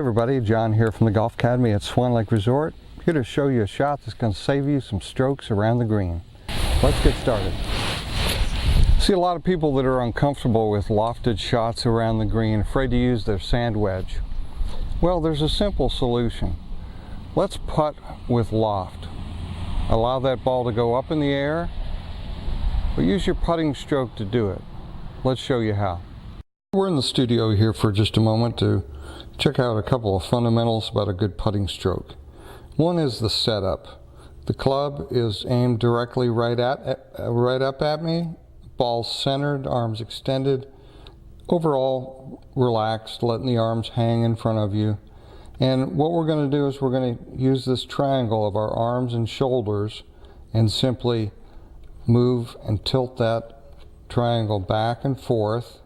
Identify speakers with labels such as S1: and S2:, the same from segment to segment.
S1: Hey everybody, John here from the Golf Academy at Swan Lake Resort. Here to show you a shot that's going to save you some strokes around the green. Let's get started. I see a lot of people that are uncomfortable with lofted shots around the green, afraid to use their sand wedge. Well, there's a simple solution. Let's putt with loft. Allow that ball to go up in the air, but use your putting stroke to do it. Let's show you how. We're in the studio here for just a moment to check out a couple of fundamentals about a good putting stroke. One is the setup. The club is aimed directly right up at me, ball centered, arms extended, overall relaxed, letting the arms hang in front of you. And what we're going to do is we're going to use this triangle of our arms and shoulders and simply move and tilt that triangle back and forth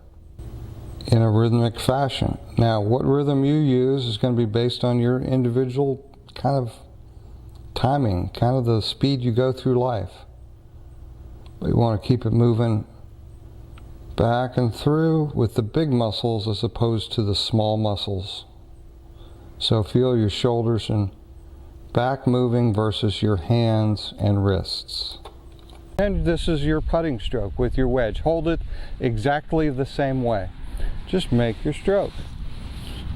S1: in a rhythmic fashion. Now, what rhythm you use is going to be based on your individual kind of timing, kind of the speed you go through life. But you want to keep it moving back and through with the big muscles as opposed to the small muscles. So feel your shoulders and back moving versus your hands and wrists. And this is your putting stroke with your wedge. Hold it exactly the same way. Just make your stroke.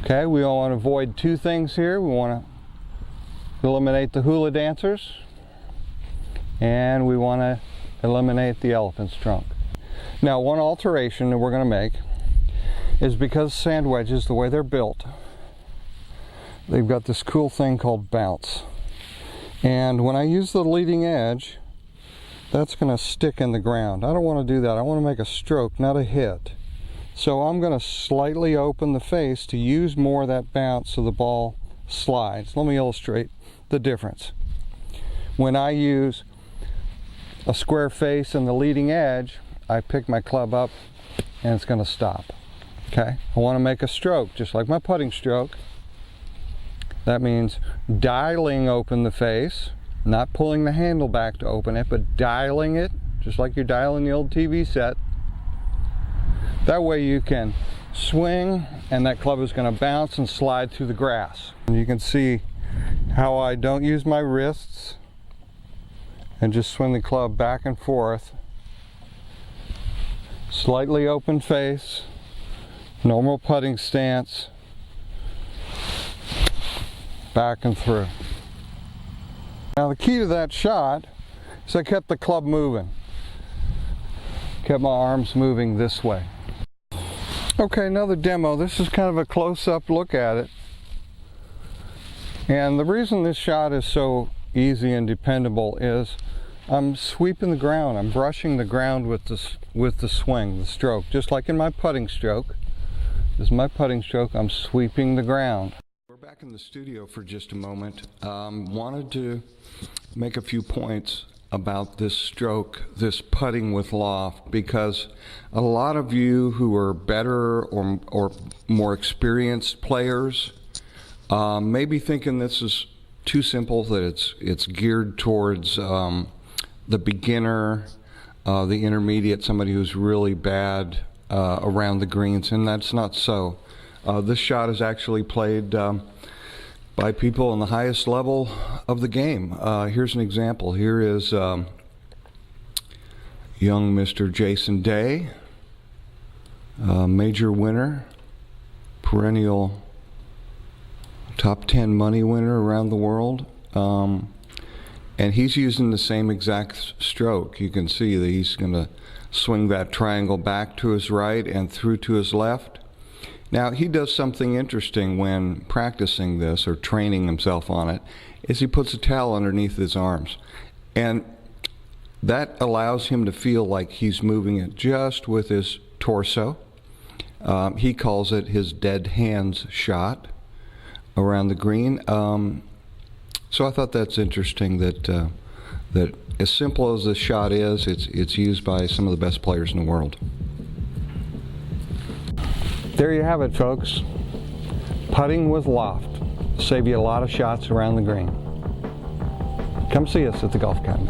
S1: Okay, we all want to avoid two things here. We want to eliminate the hula dancers, and we want to eliminate the elephant's trunk. Now, one alteration that we're going to make is because sand wedges, the way they're built, they've got this cool thing called bounce. And when I use the leading edge, that's going to stick in the ground. I don't want to do that. I want to make a stroke, not a hit. So I'm going to slightly open the face to use more of that bounce so the ball slides. Let me illustrate the difference. When I use a square face and the leading edge, I pick my club up and it's going to stop. Okay? I want to make a stroke, just like my putting stroke. That means dialing open the face, not pulling the handle back to open it, but dialing it, just like you're dialing the old TV set. That way you can swing and that club is going to bounce and slide through the grass. And you can see how I don't use my wrists and just swing the club back and forth. Slightly open face, normal putting stance, back and through. Now the key to that shot is I kept the club moving. Kept my arms moving this way. Okay, another demo. This is kind of a close-up look at it. And the reason this shot is so easy and dependable is I'm sweeping the ground. I'm brushing the ground with the swing, the stroke. Just like in my putting stroke. This is my putting stroke. I'm sweeping the ground. We're back in the studio for just a moment. Wanted to make a few points about this stroke, this putting with loft, because a lot of you who are better or more experienced players may be thinking this is too simple, that it's geared towards the beginner, the intermediate, somebody who's really bad around the greens, and that's not so. This shot is actually played by people on the highest level of the game. Here's an example. Here is young Mr. Jason Day, major winner, perennial top 10 money winner around the world. And he's using the same exact stroke. You can see that he's going to swing that triangle back to his right and through to his left. Now, he does something interesting when practicing this or training himself on it, is he puts a towel underneath his arms. And that allows him to feel like he's moving it just with his torso. He calls it his dead hands shot around the green. So I thought that's interesting that as simple as this shot is, it's used by some of the best players in the world. There you have it, folks. Putting with loft. Save you a lot of shots around the green. Come see us at the Golf Academy.